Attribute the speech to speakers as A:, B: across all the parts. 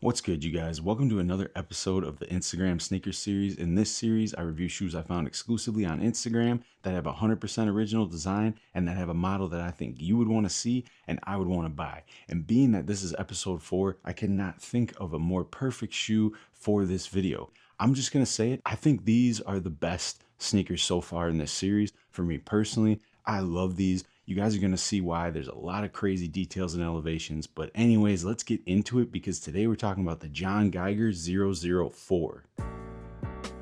A: What's good, you guys? Welcome to another episode of the Instagram Sneaker Series. In this series, I review shoes I found exclusively on Instagram that have 100% original design and that have a model that I think you would want to see and I would want to buy. And being that this is episode 4, I cannot think of a more perfect shoe for this video. I'm just going to say it. I think these are the best sneakers so far in this series. For me personally, I love these. You guys are going to see why. There's a lot of crazy details and elevations. But anyways, let's get into it because today we're talking about the John Geiger 004.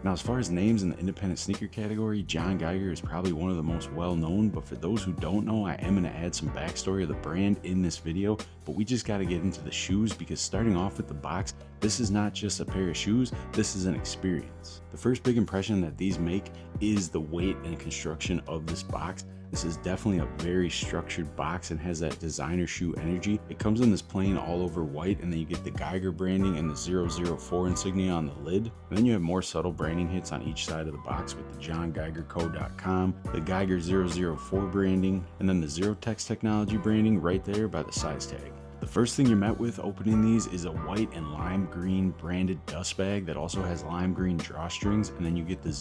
A: Now, as far as names in the independent sneaker category, John Geiger is probably one of the most well-known, but for those who don't know, I am going to add some backstory of the brand in this video, but we just got to get into the shoes because starting off with the box, this is not just a pair of shoes, this is an experience. The first big impression that these make is the weight and construction of this box. This is definitely a very structured box and has that designer shoe energy. It comes in this plain all over white, and then you get the Geiger branding and the 004 insignia on the lid. And then you have more subtle branding hits on each side of the box with the johngeigerco.com, the Geiger 004 branding, and then the Zero Text technology branding right there by the size tag. The first thing you're met with opening these is a white and lime green branded dust bag that also has lime green drawstrings, and then you get the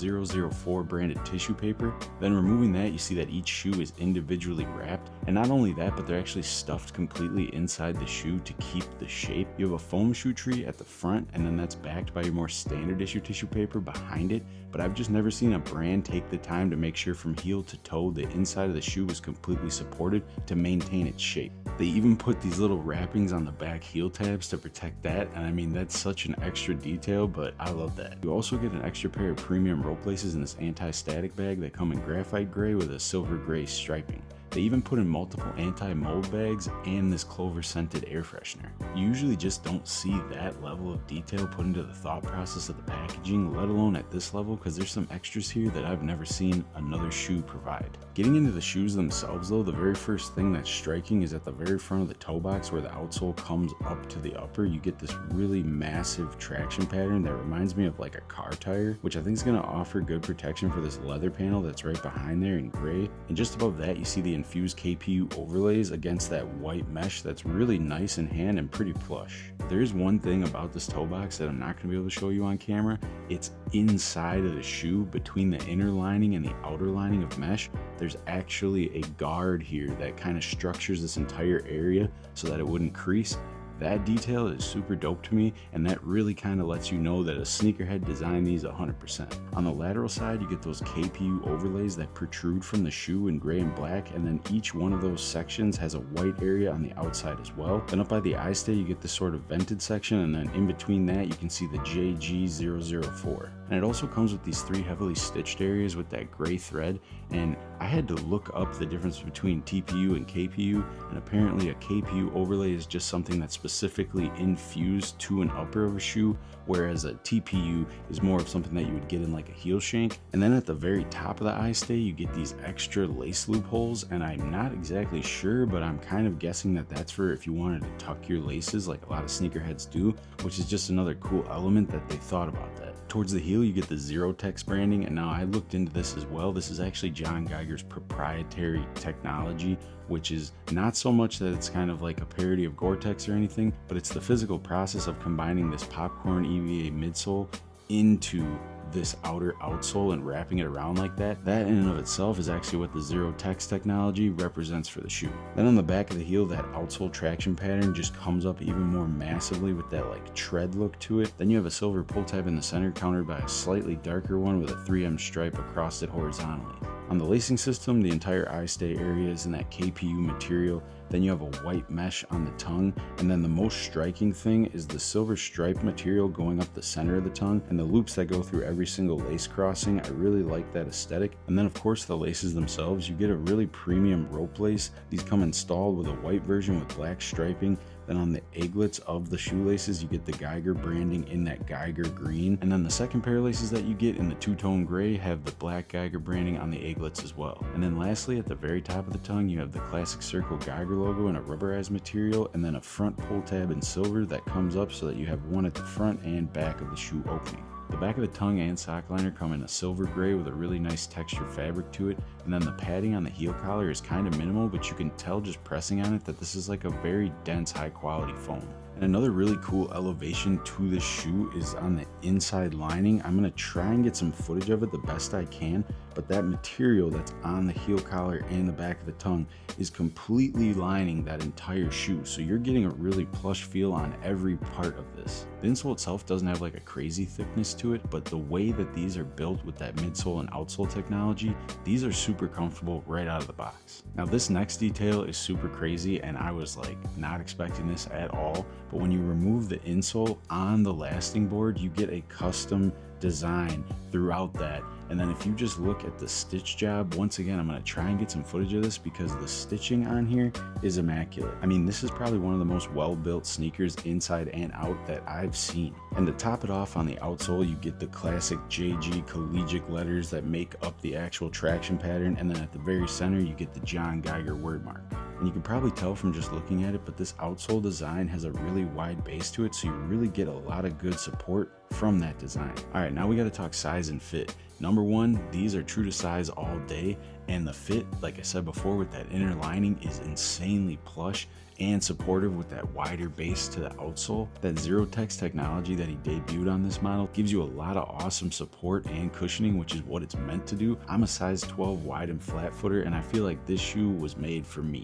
A: 004 branded tissue paper. Then removing that, you see that each shoe is individually wrapped, and not only that, but they're actually stuffed completely inside the shoe to keep the shape. You have a foam shoe tree at the front, and then that's backed by your more standard issue tissue paper behind it, but I've just never seen a brand take the time to make sure from heel to toe the inside of the shoe is completely supported to maintain its shape. They even put these little wrappings on the back heel tabs to protect that, and I mean that's such an extra detail, but I love that. You also get an extra pair of premium rope laces in this anti-static bag that come in graphite gray with a silver gray striping. They even put in multiple anti-mold bags and this clover scented air freshener. You usually just don't see that level of detail put into the thought process of the packaging, let alone at this level, because there's some extras here that I've never seen another shoe provide. Getting into the shoes themselves though, the very first thing that's striking is at the very front of the toe box where the outsole comes up to the upper, you get this really massive traction pattern that reminds me of like a car tire, which I think is going to offer good protection for this leather panel that's right behind there in gray. And just above that, you see the infused KPU overlays against that white mesh that's really nice in hand and pretty plush. There is one thing about this toe box that I'm not going to be able to show you on camera. It's inside of the shoe between the inner lining and the outer lining of mesh. There's actually a guard here that kind of structures this entire area so that it wouldn't crease. That detail is super dope to me, and that really kind of lets you know that a sneakerhead designed these 100%. On the lateral side, you get those KPU overlays that protrude from the shoe in gray and black, and then each one of those sections has a white area on the outside as well. Then up by the eye stay, you get this sort of vented section, and then in between that, you can see the JG004. And it also comes with these 3 heavily stitched areas with that gray thread, and I had to look up the difference between TPU and KPU, and apparently a KPU overlay is just something that's specifically infused to an upper of a shoe, whereas a TPU is more of something that you would get in like a heel shank. And then at the very top of the eye stay, you get these extra lace loopholes, and I'm not exactly sure, but I'm kind of guessing that that's for if you wanted to tuck your laces like a lot of sneakerheads do, which is just another cool element that they thought about that. Towards the heel, you get the Zero Text branding, and now I looked into this as well. This is actually John Geiger's proprietary technology, which is not so much that it's kind of like a parody of Gore-Tex or anything, but it's the physical process of combining this popcorn EVA midsole into this outer outsole and wrapping it around like that. That in and of itself is actually what the Zero Text technology represents for the shoe. Then on the back of the heel, that outsole traction pattern just comes up even more massively with that like tread look to it. Then you have a silver pull tab in the center countered by a slightly darker one with a 3M stripe across it horizontally. On the lacing system, the entire eye stay area is in that KPU material. Then you have a white mesh on the tongue, and then the most striking thing is the silver stripe material going up the center of the tongue and the loops that go through every single lace crossing. I really like that aesthetic. And then of course the laces themselves, you get a really premium rope lace. These come installed with a white version with black striping. Then on the eglets of the shoelaces, you get the Geiger branding in that Geiger green. And then the second pair of laces that you get in the two-tone gray have the black Geiger branding on the eglets as well. And then lastly, at the very top of the tongue, you have the classic circle Geiger logo in a rubberized material, and then a front pull tab in silver that comes up so that you have one at the front and back of the shoe opening. The back of the tongue and sock liner come in a silver gray with a really nice texture fabric to it, and then the padding on the heel collar is kind of minimal, but you can tell just pressing on it that this is like a very dense, high quality foam. And another really cool elevation to this shoe is on the inside lining. I'm gonna try and get some footage of it the best I can, but that material that's on the heel collar and the back of the tongue is completely lining that entire shoe. So you're getting a really plush feel on every part of this. The insole itself doesn't have like a crazy thickness to it, but the way that these are built with that midsole and outsole technology, these are super comfortable right out of the box. Now this next detail is super crazy, and I was like not expecting this at all, but when you remove the insole on the lasting board, you get a custom design throughout that. And then if you just look at the stitch job, once again, I'm going to try and get some footage of this because the stitching on here is immaculate. I mean, this is probably one of the most well-built sneakers inside and out that I've seen. And to top it off, on the outsole, you get the classic JG collegiate letters that make up the actual traction pattern. And then at the very center, you get the John Geiger word mark. And you can probably tell from just looking at it, but this outsole design has a really wide base to it, so you really get a lot of good support from that design. All right, now we got to talk size and fit. Number one, these are true to size all day, and the fit, like I said before, with that inner lining is insanely plush and supportive with that wider base to the outsole. That Zero Text technology that he debuted on this model gives you a lot of awesome support and cushioning, which is what it's meant to do. I'm a size 12 wide and flat footer, and I feel like this shoe was made for me.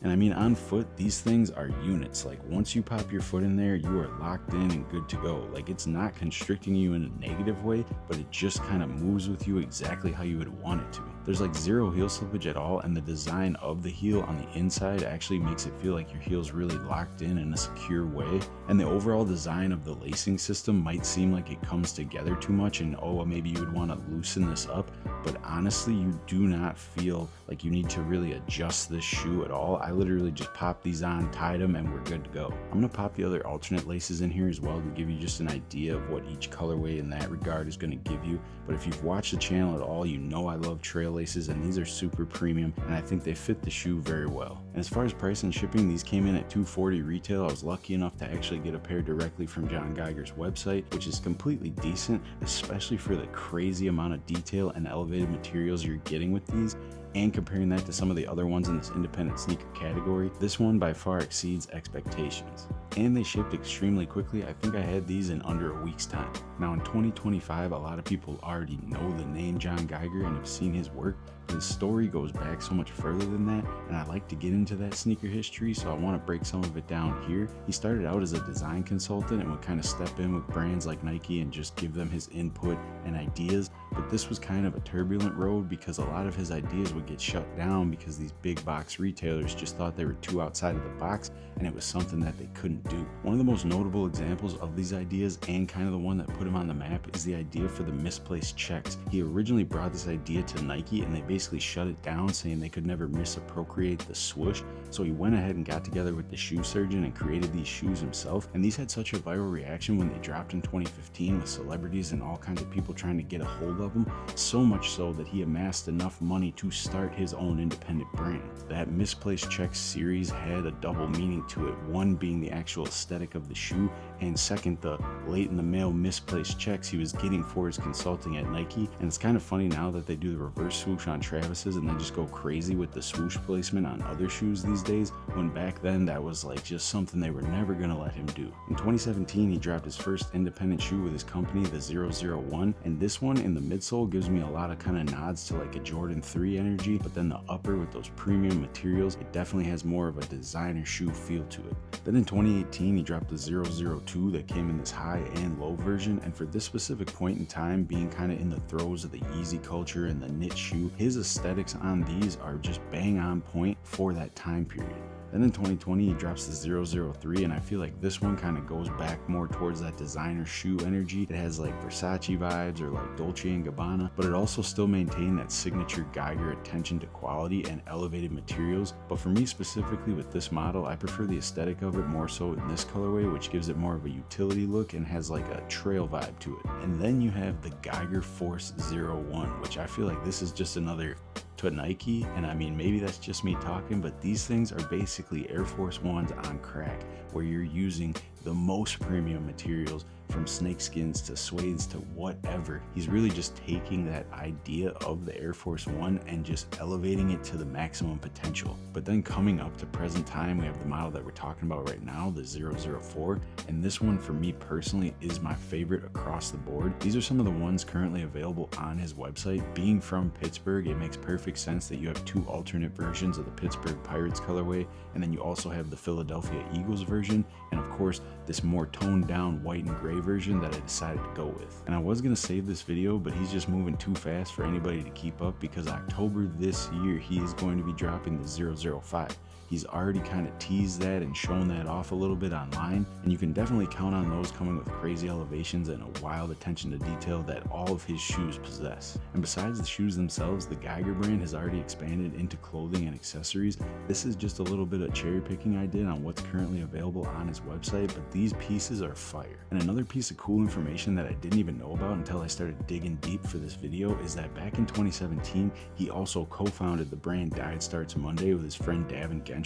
A: And I mean, on foot, these things are units. Like once you pop your foot in there, you are locked in and good to go. Like it's not constricting you in a negative way, but it just kind of moves with you exactly how you would want it to. There's like zero heel slippage at all, and the design of the heel on the inside actually makes it feel like your heel's really locked in a secure way. And the overall design of the lacing system might seem like it comes together too much and oh, maybe you would want to loosen this up, but honestly, you do not feel like you need to really adjust this shoe at all. I literally just popped these on, tied them, and we're good to go. I'm gonna pop the other alternate laces in here as well to give you just an idea of what each colorway in that regard is gonna give you. But if you've watched the channel at all, you know I love trail laces, and these are super premium, and I think they fit the shoe very well. And as far as price and shipping, these came in at $240 retail. I was lucky enough to actually get a pair directly from John Geiger's website, which is completely decent, especially for the crazy amount of detail and elevated materials you're getting with these. And comparing that to some of the other ones in this independent sneaker category, this one by far exceeds expectations. And they shipped extremely quickly. I think I had these in under a week's time. Now in 2025, a lot of people already know the name John Geiger and have seen his work. His story goes back so much further than that, and I like to get into that sneaker history, so I want to break some of it down here. He started out as a design consultant and would kind of step in with brands like Nike and just give them his input and ideas, but this was kind of a turbulent road because a lot of his ideas would get shut down because these big box retailers just thought they were too outside of the box and it was something that they couldn't do. One of the most notable examples of these ideas, and kind of the one that put him on the map, is the idea for the misplaced checks. He originally brought this idea to Nike and they basically shut it down, saying they could never misappropriate the swoosh. So he went ahead and got together with the shoe surgeon and created these shoes himself. And these had such a viral reaction when they dropped in 2015 with celebrities and all kinds of people trying to get a hold of them, so much so that he amassed enough money to start his own independent brand. That misplaced checks series had a double meaning to it, one being the actual aesthetic of the shoe, and second, the late in the mail misplaced checks he was getting for his consulting at Nike. And it's kind of funny now that they do the reverse swoosh on Travis's and then just go crazy with the swoosh placement on other shoes these days, when back then that was like just something they were never going to let him do. In 2017, he dropped his first independent shoe with his company, the 001, and this one in the midsole gives me a lot of kind of nods to like a Jordan 3 energy, but then the upper with those premium materials, it definitely has more of a designer shoe feel to it. Then in 2018, he dropped the 002 that came in this high and low version, and for this specific point in time, being kind of in the throes of the Yeezy culture and the knit shoe, his aesthetics on these are just bang on point for that time period. Then in 2020, he drops the 003, and I feel like this one kind of goes back more towards that designer shoe energy. It has like Versace vibes or like Dolce & Gabbana, but it also still maintained that signature Geiger attention to quality and elevated materials. But for me specifically with this model, I prefer the aesthetic of it more so in this colorway, which gives it more of a utility look and has like a trail vibe to it. And then you have the Geiger Force 01, which I feel like this is just another to Nike, and I mean, maybe that's just me talking, but these things are basically Air Force Ones on crack, where you're using the most premium materials from snakeskins to suedes to whatever. He's really just taking that idea of the Air Force One and just elevating it to the maximum potential. But then coming up to present time, we have the model that we're talking about right now, the 004, and this one for me personally is my favorite across the board. These are some of the ones currently available on his website. Being from Pittsburgh, it makes perfect sense that you have two alternate versions of the Pittsburgh Pirates colorway, and then you also have the Philadelphia Eagles version, and of course this more toned down white and gray version that I decided to go with. And I was gonna save this video, but he's just moving too fast for anybody to keep up, because October this year he is going to be dropping the 005. He's already kind of teased that and shown that off a little bit online, and you can definitely count on those coming with crazy elevations and a wild attention to detail that all of his shoes possess. And besides the shoes themselves, the Geiger brand has already expanded into clothing and accessories. This is just a little bit of cherry picking I did on what's currently available on his website, but these pieces are fire. And another piece of cool information that I didn't even know about until I started digging deep for this video is that back in 2017, he also co-founded the brand Diet Starts Monday with his friend Davin Gentry.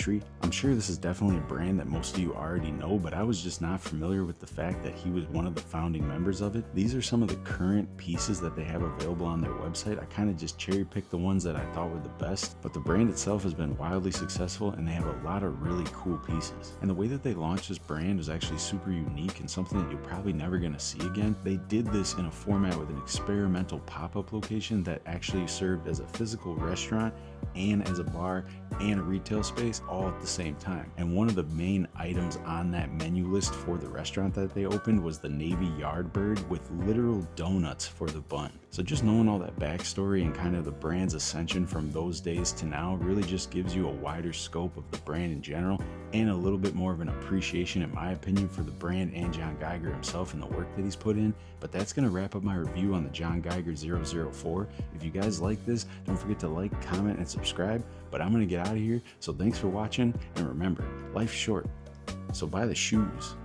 A: I'm sure this is definitely a brand that most of you already know, but I was just not familiar with the fact that he was one of the founding members of it. These are some of the current pieces that they have available on their website. I kind of just cherry picked the ones that I thought were the best, but the brand itself has been wildly successful and they have a lot of really cool pieces. And the way that they launched this brand was actually super unique and something that you're probably never going to see again. They did this in a format with an experimental pop-up location that actually served as a physical restaurant and as a bar and a retail space all at the same time. And one of the main items on that menu list for the restaurant that they opened was the Navy Yardbird with literal donuts for the bun. So just knowing all that backstory and kind of the brand's ascension from those days to now really just gives you a wider scope of the brand in general and a little bit more of an appreciation, in my opinion, for the brand and John Geiger himself and the work that he's put in. But that's going to wrap up my review on the John Geiger 004. If you guys like this, don't forget to like, comment, and subscribe. But I'm going to get out of here, so thanks for watching, and remember, life's short, so buy the shoes.